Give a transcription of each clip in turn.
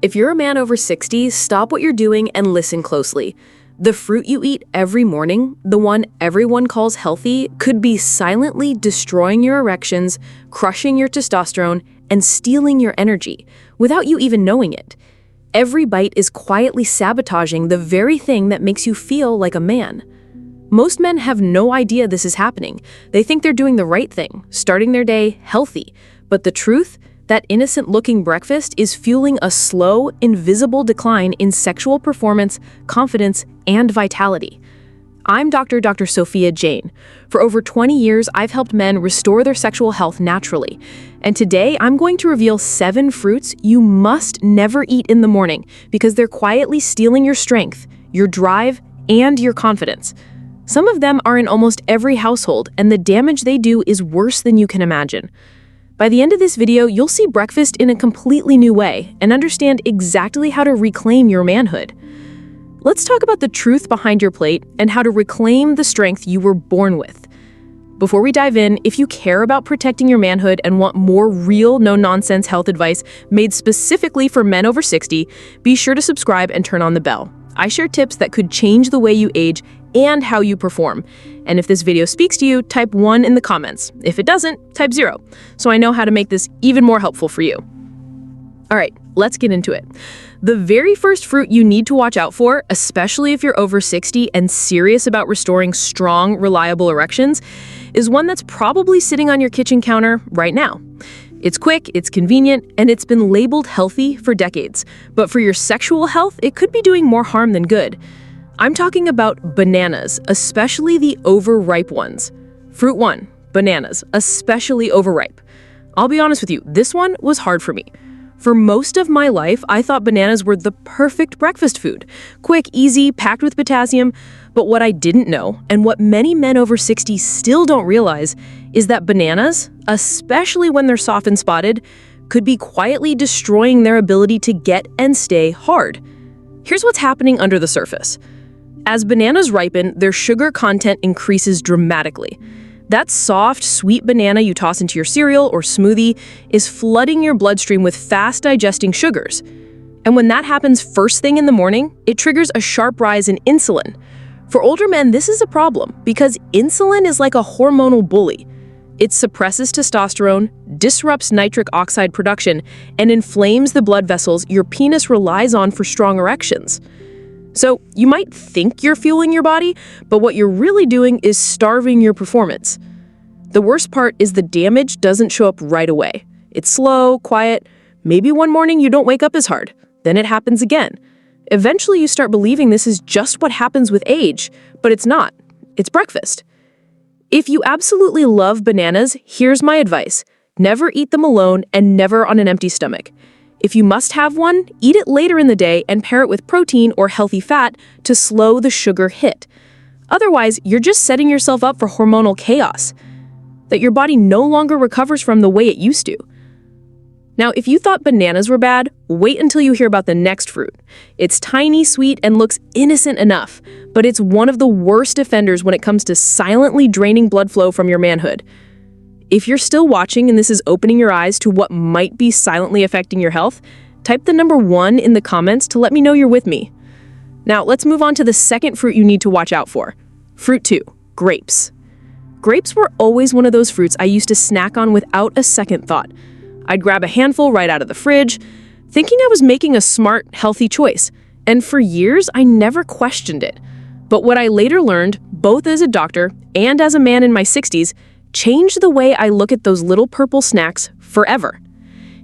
If you're a man over 60, stop what you're doing and listen closely. The fruit you eat every morning, the one everyone calls healthy, could be silently destroying your erections, crushing your testosterone, and stealing your energy, without you even knowing it. Every bite is quietly sabotaging the very thing that makes you feel like a man. Most men have no idea this is happening. They think they're doing the right thing, starting their day healthy. But the truth? That innocent-looking breakfast is fueling a slow, invisible decline in sexual performance, confidence, and vitality. I'm Dr. Sophia Jain. For over 20 years, I've helped men restore their sexual health naturally. And today, I'm going to reveal 7 fruits you must never eat in the morning because they're quietly stealing your strength, your drive, and your confidence. Some of them are in almost every household, and the damage they do is worse than you can imagine. By the end of this video, you'll see breakfast in a completely new way and understand exactly how to reclaim your manhood. Let's talk about the truth behind your plate and how to reclaim the strength you were born with. Before we dive in, if you care about protecting your manhood and want more real, no-nonsense health advice made specifically for men over 60, be sure to subscribe and turn on the bell. I share tips that could change the way you age and how you perform. And if this video speaks to you, type 1 in the comments. If it doesn't, type 0, so I know how to make this even more helpful for you. All right, let's get into it. The very first fruit you need to watch out for, especially if you're over 60 and serious about restoring strong, reliable erections, is one that's probably sitting on your kitchen counter right now. It's quick, it's convenient, and it's been labeled healthy for decades. But for your sexual health, it could be doing more harm than good. I'm talking about bananas, especially the overripe ones. Fruit 1, bananas, especially overripe. I'll be honest with you, this one was hard for me. For most of my life, I thought bananas were the perfect breakfast food. Quick, easy, packed with potassium. But what I didn't know, and what many men over 60 still don't realize, is that bananas, especially when they're soft and spotted, could be quietly destroying their ability to get and stay hard. Here's what's happening under the surface. As bananas ripen, their sugar content increases dramatically. That soft, sweet banana you toss into your cereal or smoothie is flooding your bloodstream with fast-digesting sugars. And when that happens first thing in the morning, it triggers a sharp rise in insulin. For older men, this is a problem because insulin is like a hormonal bully. It suppresses testosterone, disrupts nitric oxide production, and inflames the blood vessels your penis relies on for strong erections. So you might think you're fueling your body, but what you're really doing is starving your performance. The worst part is the damage doesn't show up right away. It's slow, quiet. Maybe one morning you don't wake up as hard. Then it happens again. Eventually you start believing this is just what happens with age, but it's not. It's breakfast. If you absolutely love bananas, here's my advice. Never eat them alone and never on an empty stomach. If you must have one, eat it later in the day and pair it with protein or healthy fat to slow the sugar hit. Otherwise, you're just setting yourself up for hormonal chaos that your body no longer recovers from the way it used to. Now, if you thought bananas were bad, wait until you hear about the next fruit. It's tiny, sweet, and looks innocent enough, but it's one of the worst offenders when it comes to silently draining blood flow from your manhood. If you're still watching and this is opening your eyes to what might be silently affecting your health, type the number 1 in the comments to let me know you're with me. Now, let's move on to the second fruit you need to watch out for. Fruit 2, grapes. Grapes were always one of those fruits I used to snack on without a second thought. I'd grab a handful right out of the fridge, thinking I was making a smart, healthy choice. And for years, I never questioned it. But what I later learned, both as a doctor and as a man in my 60s, changed the way I look at those little purple snacks forever.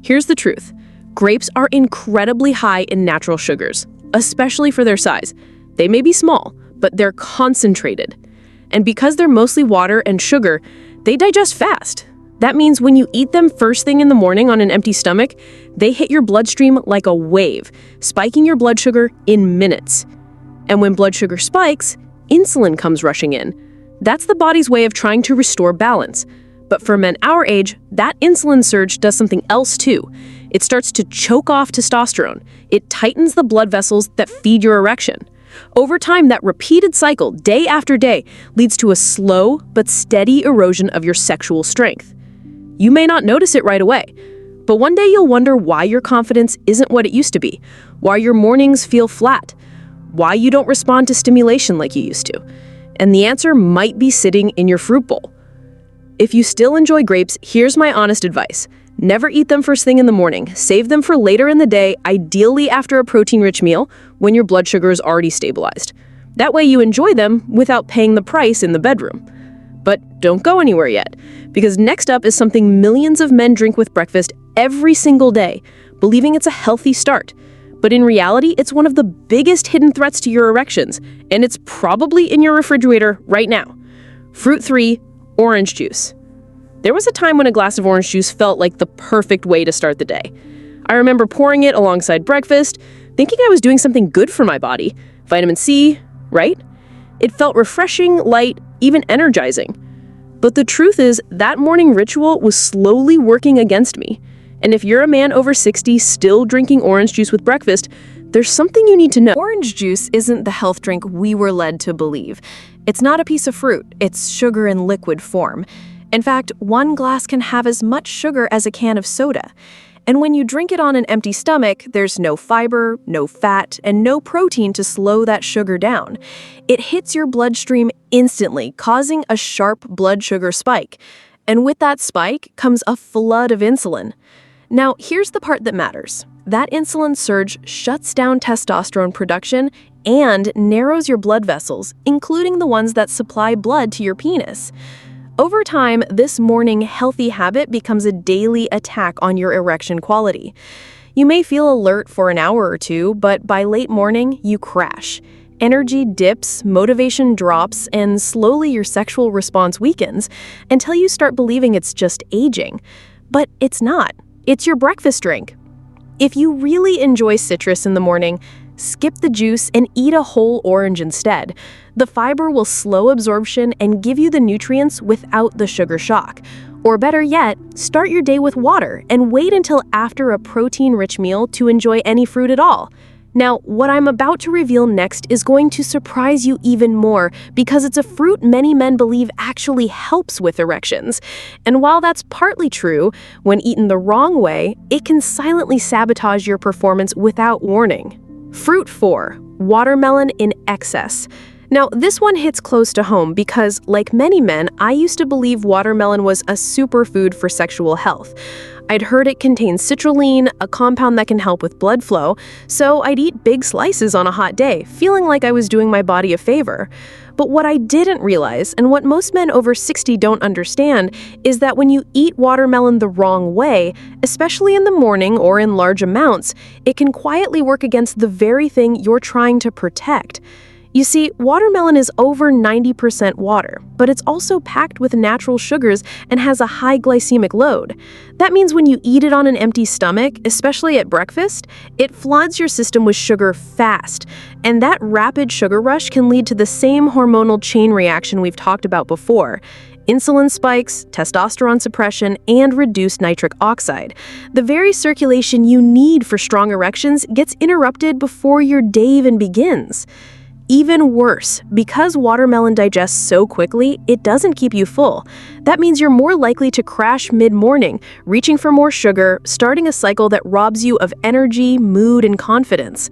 Here's the truth. Grapes are incredibly high in natural sugars, especially for their size. They may be small, but they're concentrated. And because they're mostly water and sugar, they digest fast. That means when you eat them first thing in the morning on an empty stomach, they hit your bloodstream like a wave, spiking your blood sugar in minutes. And when blood sugar spikes, insulin comes rushing in. That's the body's way of trying to restore balance. But for men our age, that insulin surge does something else too. It starts to choke off testosterone. It tightens the blood vessels that feed your erection. Over time, that repeated cycle, day after day, leads to a slow but steady erosion of your sexual strength. You may not notice it right away, But one day you'll wonder why your confidence isn't what it used to be, why your mornings feel flat, why you don't respond to stimulation like you used to. And the answer might be sitting in your fruit bowl. If you still enjoy grapes, here's my honest advice. Never eat them first thing in the morning. Save them for later in the day, ideally after a protein-rich meal, when your blood sugar is already stabilized. That way you enjoy them without paying the price in the bedroom. But don't go anywhere yet, because next up is something millions of men drink with breakfast every single day, believing it's a healthy start. But in reality, it's one of the biggest hidden threats to your erections, and it's probably in your refrigerator right now. Fruit 3, orange juice. There was a time when a glass of orange juice felt like the perfect way to start the day. I remember pouring it alongside breakfast, thinking I was doing something good for my body. Vitamin C, right? It felt refreshing, light, even energizing. But the truth is, that morning ritual was slowly working against me. And if you're a man over 60 still drinking orange juice with breakfast, there's something you need to know. Orange juice isn't the health drink we were led to believe. It's not a piece of fruit, it's sugar in liquid form. In fact, one glass can have as much sugar as a can of soda. And when you drink it on an empty stomach, there's no fiber, no fat, and no protein to slow that sugar down. It hits your bloodstream instantly, causing a sharp blood sugar spike. And with that spike comes a flood of insulin. Now, here's the part that matters. That insulin surge shuts down testosterone production and narrows your blood vessels, including the ones that supply blood to your penis. Over time, this morning healthy habit becomes a daily attack on your erection quality. You may feel alert for an hour or two, but by late morning, you crash. Energy dips, motivation drops, and slowly your sexual response weakens until you start believing it's just aging. But it's not. It's your breakfast drink. If you really enjoy citrus in the morning, skip the juice and eat a whole orange instead. The fiber will slow absorption and give you the nutrients without the sugar shock. Or better yet, start your day with water and wait until after a protein-rich meal to enjoy any fruit at all. Now, what I'm about to reveal next is going to surprise you even more because it's a fruit many men believe actually helps with erections. And while that's partly true, when eaten the wrong way, it can silently sabotage your performance without warning. Fruit 4, watermelon in excess. Now, this one hits close to home because, like many men, I used to believe watermelon was a superfood for sexual health. I'd heard it contains citrulline, a compound that can help with blood flow, so I'd eat big slices on a hot day, feeling like I was doing my body a favor. But what I didn't realize, and what most men over 60 don't understand, is that when you eat watermelon the wrong way, especially in the morning or in large amounts, it can quietly work against the very thing you're trying to protect. You see, watermelon is over 90% water, but it's also packed with natural sugars and has a high glycemic load. That means when you eat it on an empty stomach, especially at breakfast, it floods your system with sugar fast. And that rapid sugar rush can lead to the same hormonal chain reaction we've talked about before. Insulin spikes, testosterone suppression, and reduced nitric oxide. The very circulation you need for strong erections gets interrupted before your day even begins. Even worse, because watermelon digests so quickly, it doesn't keep you full. That means you're more likely to crash mid-morning, reaching for more sugar, starting a cycle that robs you of energy, mood, and confidence.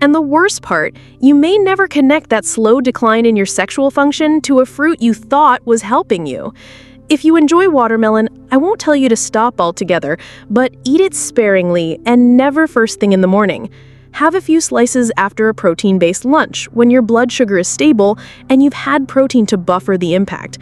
And the worst part, you may never connect that slow decline in your sexual function to a fruit you thought was helping you. If you enjoy watermelon, I won't tell you to stop altogether, but eat it sparingly and never first thing in the morning. Have a few slices after a protein-based lunch when your blood sugar is stable and you've had protein to buffer the impact.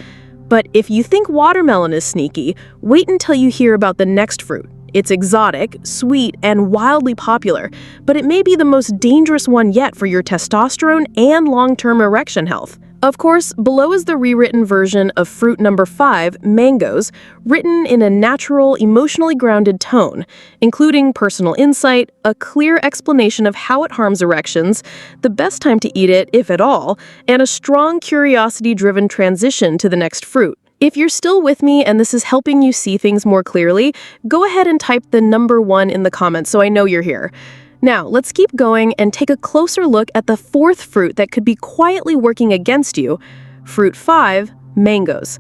But if you think watermelon is sneaky, wait until you hear about the next fruit. It's exotic, sweet, and wildly popular, but it may be the most dangerous one yet for your testosterone and long-term erection health. Of course, below is the rewritten version of fruit number 5, mangoes, written in a natural, emotionally grounded tone, including personal insight, a clear explanation of how it harms erections, the best time to eat it, if at all, and a strong curiosity-driven transition to the next fruit. If you're still with me and this is helping you see things more clearly, go ahead and type the number 1 in the comments so I know you're here. Now, let's keep going and take a closer look at the 4th fruit that could be quietly working against you. Fruit 5, mangoes.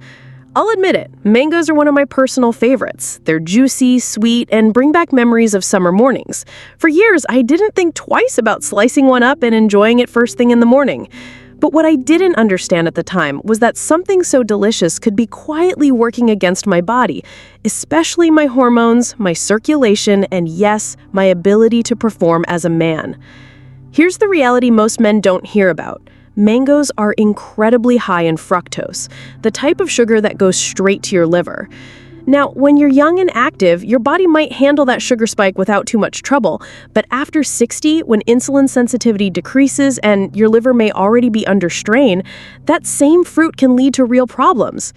I'll admit it, mangoes are one of my personal favorites. They're juicy, sweet, and bring back memories of summer mornings. For years, I didn't think twice about slicing one up and enjoying it first thing in the morning. But what I didn't understand at the time was that something so delicious could be quietly working against my body, especially my hormones, my circulation, and yes, my ability to perform as a man. Here's the reality most men don't hear about. Mangoes are incredibly high in fructose, the type of sugar that goes straight to your liver. Now, when you're young and active, your body might handle that sugar spike without too much trouble, but after 60, when insulin sensitivity decreases and your liver may already be under strain, that same fruit can lead to real problems.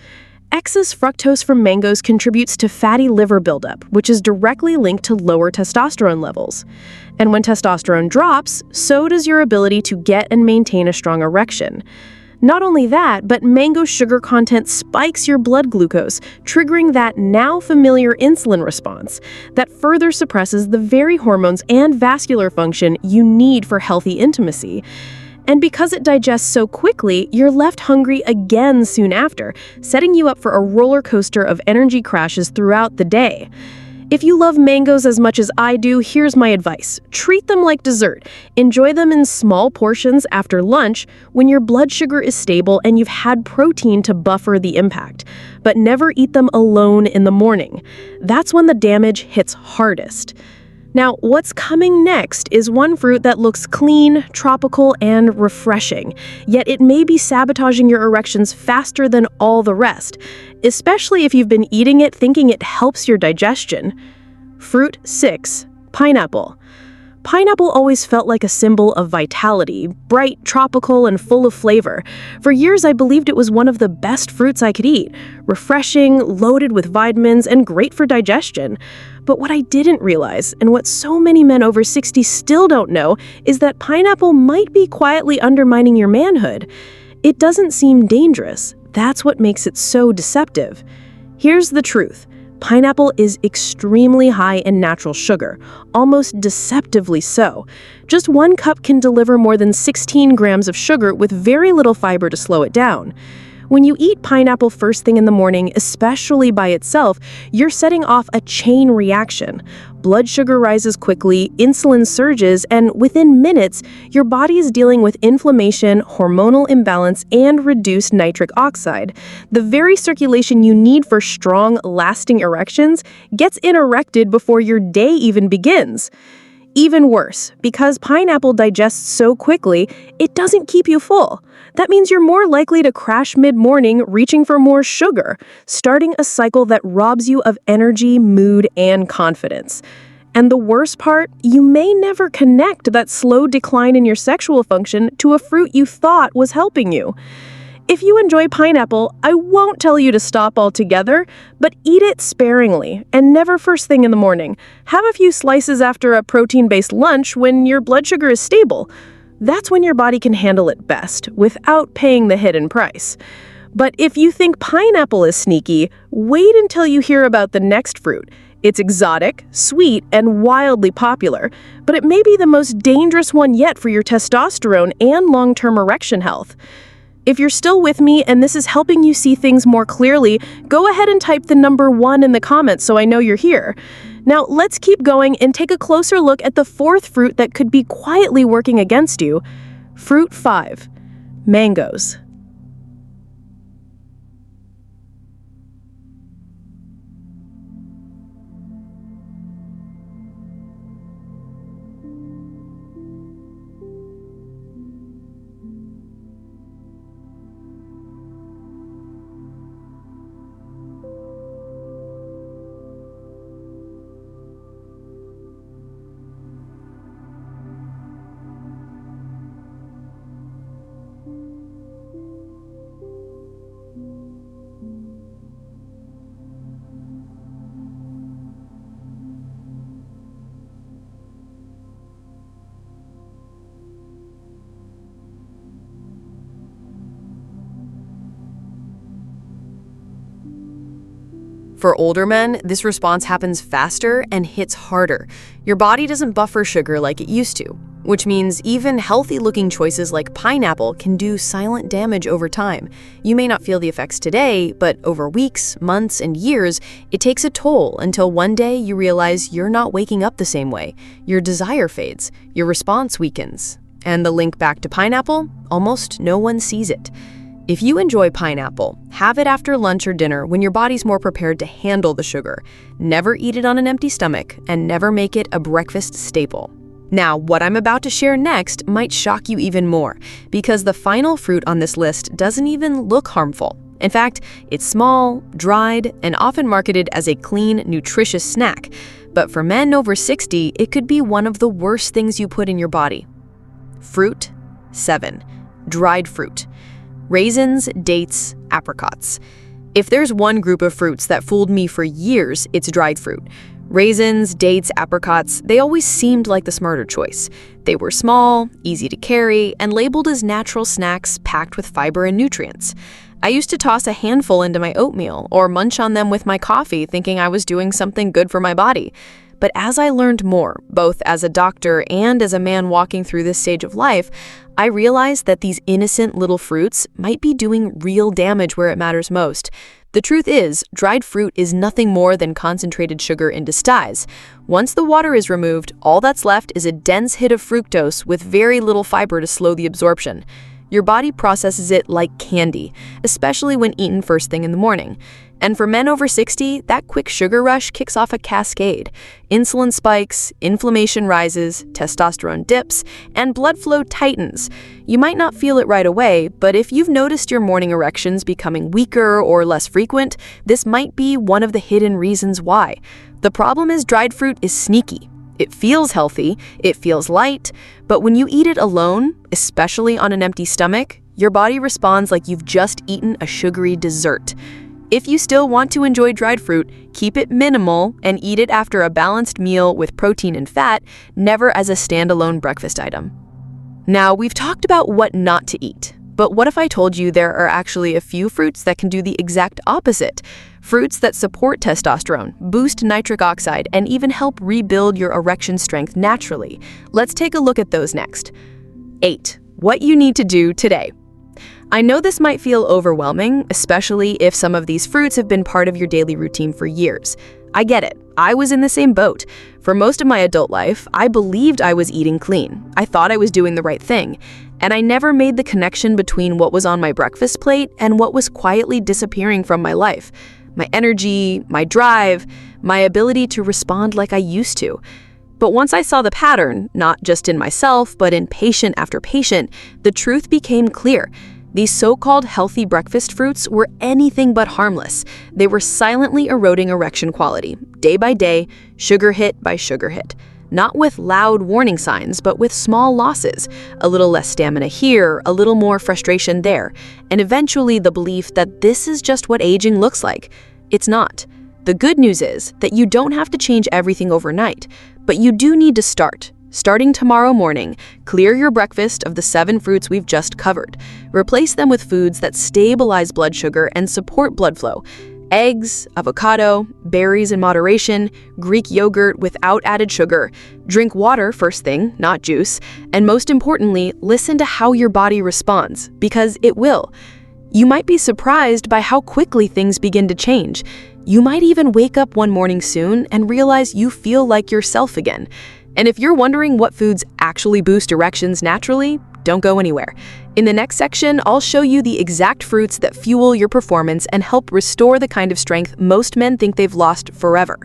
Excess fructose from mangoes contributes to fatty liver buildup, which is directly linked to lower testosterone levels. And when testosterone drops, so does your ability to get and maintain a strong erection. Not only that, but mango sugar content spikes your blood glucose, triggering that now familiar insulin response that further suppresses the very hormones and vascular function you need for healthy intimacy. And because it digests so quickly, you're left hungry again soon after, setting you up for a roller coaster of energy crashes throughout the day. If you love mangoes as much as I do, here's my advice. Treat them like dessert. Enjoy them in small portions after lunch when your blood sugar is stable and you've had protein to buffer the impact. But never eat them alone in the morning. That's when the damage hits hardest. Now, what's coming next is one fruit that looks clean, tropical, and refreshing, yet it may be sabotaging your erections faster than all the rest, especially if you've been eating it thinking it helps your digestion. Fruit 6. Pineapple. Pineapple always felt like a symbol of vitality, bright, tropical, and full of flavor. For years, I believed it was one of the best fruits I could eat, refreshing, loaded with vitamins, and great for digestion. But what I didn't realize, and what so many men over 60 still don't know, is that pineapple might be quietly undermining your manhood. It doesn't seem dangerous. That's what makes it so deceptive. Here's the truth. Pineapple is extremely high in natural sugar, almost deceptively so. Just 1 cup can deliver more than 16 grams of sugar with very little fiber to slow it down. When you eat pineapple first thing in the morning, especially by itself, you're setting off a chain reaction. Blood sugar rises quickly, insulin surges, and within minutes, your body is dealing with inflammation, hormonal imbalance, and reduced nitric oxide. The very circulation you need for strong, lasting erections gets erected before your day even begins. Even worse, because pineapple digests so quickly, it doesn't keep you full. That means you're more likely to crash mid-morning reaching for more sugar, starting a cycle that robs you of energy, mood, and confidence. And the worst part, you may never connect that slow decline in your sexual function to a fruit you thought was helping you. If you enjoy pineapple, I won't tell you to stop altogether, but eat it sparingly and never first thing in the morning. Have a few slices after a protein-based lunch when your blood sugar is stable. That's when your body can handle it best, without paying the hidden price. But if you think pineapple is sneaky, wait until you hear about the next fruit. It's exotic, sweet, and wildly popular, but it may be the most dangerous one yet for your testosterone and long-term erection health. If you're still with me and this is helping you see things more clearly, go ahead and type the number 1 in the comments so I know you're here. Now, let's keep going and take a closer look at the 4th fruit that could be quietly working against you. Fruit 5. Mangoes. For older men, this response happens faster and hits harder. Your body doesn't buffer sugar like it used to. which means even healthy-looking choices like pineapple can do silent damage over time. You may not feel the effects today, but over weeks, months, and years, it takes a toll until one day you realize you're not waking up the same way. Your desire fades, your response weakens. And the link back to pineapple? Almost no one sees it. If you enjoy pineapple, have it after lunch or dinner when your body's more prepared to handle the sugar. Never eat it on an empty stomach, and never make it a breakfast staple. Now, what I'm about to share next might shock you even more, because the final fruit on this list doesn't even look harmful. In fact, it's small, dried, and often marketed as a clean, nutritious snack. But for men over 60, it could be one of the worst things you put in your body. Fruit 7. Dried fruit. Raisins, dates, apricots. If there's one group of fruits that fooled me for years, it's dried fruit. Raisins, dates, apricots, they always seemed like the smarter choice. They were small, easy to carry, and labeled as natural snacks packed with fiber and nutrients. I used to toss a handful into my oatmeal or munch on them with my coffee, thinking I was doing something good for my body. But as I learned more, both as a doctor and as a man walking through this stage of life, I realized that these innocent little fruits might be doing real damage where it matters most. The truth is, dried fruit is nothing more than concentrated sugar in disguise. Once the water is removed, all that's left is a dense hit of fructose with very little fiber to slow the absorption. Your body processes it like candy, especially when eaten first thing in the morning. And for men over 60, that quick sugar rush kicks off a cascade. Insulin spikes, inflammation rises, testosterone dips, and blood flow tightens. You might not feel it right away, but if you've noticed your morning erections becoming weaker or less frequent, this might be one of the hidden reasons why. The problem is dried fruit is sneaky. It feels healthy, it feels light, but when you eat it alone, especially on an empty stomach, your body responds like you've just eaten a sugary dessert. If you still want to enjoy dried fruit, keep it minimal and eat it after a balanced meal with protein and fat, never as a standalone breakfast item. Now, we've talked about what not to eat, but what if I told you there are actually a few fruits that can do the exact opposite? Fruits that support testosterone, boost nitric oxide, and even help rebuild your erection strength naturally. Let's take a look at those next. 8. What you need to do today. I know this might feel overwhelming, especially if some of these fruits have been part of your daily routine for years. I get it. I was in the same boat. For most of my adult life, I believed I was eating clean. I thought I was doing the right thing. And I never made the connection between what was on my breakfast plate and what was quietly disappearing from my life. My energy, my drive, my ability to respond like I used to. But once I saw the pattern, not just in myself, but in patient after patient, the truth became clear. These so-called healthy breakfast fruits were anything but harmless. They were silently eroding erection quality, day by day, sugar hit by sugar hit. Not with loud warning signs, but with small losses. A little less stamina here, a little more frustration there, and eventually the belief that this is just what aging looks like. It's not. The good news is that you don't have to change everything overnight, but you do need to start. Starting tomorrow morning, clear your breakfast of the 7 fruits we've just covered. Replace them with foods that stabilize blood sugar and support blood flow. Eggs, avocado, berries in moderation, Greek yogurt without added sugar. Drink water first thing, not juice. And most importantly, listen to how your body responds, because it will. You might be surprised by how quickly things begin to change. You might even wake up one morning soon and realize you feel like yourself again. And if you're wondering what foods actually boost erections naturally, don't go anywhere. In the next section, I'll show you the exact fruits that fuel your performance and help restore the kind of strength most men think they've lost forever.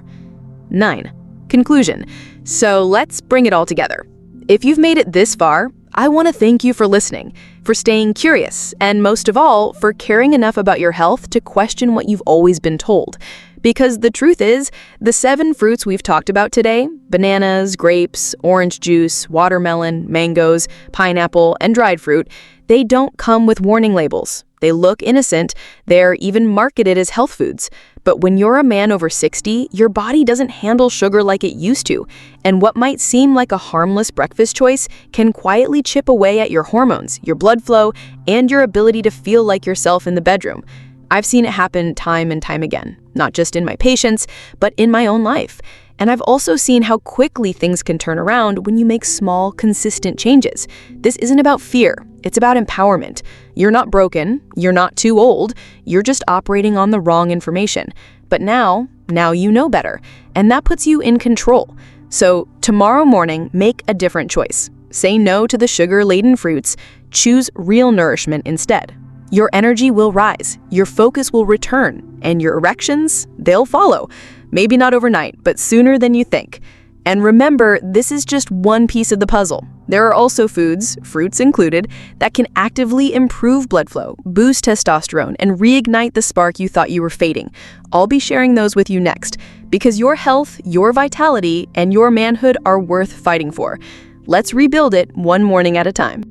9. Conclusion. So let's bring it all together. If you've made it this far, I want to thank you for listening, for staying curious, and most of all, for caring enough about your health to question what you've always been told. Because the truth is, the 7 fruits we've talked about today, bananas, grapes, orange juice, watermelon, mangoes, pineapple, and dried fruit, they don't come with warning labels. They look innocent. They're even marketed as health foods. But when you're a man over 60, your body doesn't handle sugar like it used to. And what might seem like a harmless breakfast choice can quietly chip away at your hormones, your blood flow, and your ability to feel like yourself in the bedroom. I've seen it happen time and time again, not just in my patients, but in my own life. And I've also seen how quickly things can turn around when you make small, consistent changes. This isn't about fear, it's about empowerment. You're not broken, you're not too old, you're just operating on the wrong information. But now you know better, and that puts you in control. So tomorrow morning, make a different choice. Say no to the sugar-laden fruits, choose real nourishment instead. Your energy will rise, your focus will return, and your erections, they'll follow. Maybe not overnight, but sooner than you think. And remember, this is just one piece of the puzzle. There are also foods, fruits included, that can actively improve blood flow, boost testosterone, and reignite the spark you thought you were fading. I'll be sharing those with you next, because your health, your vitality, and your manhood are worth fighting for. Let's rebuild it one morning at a time.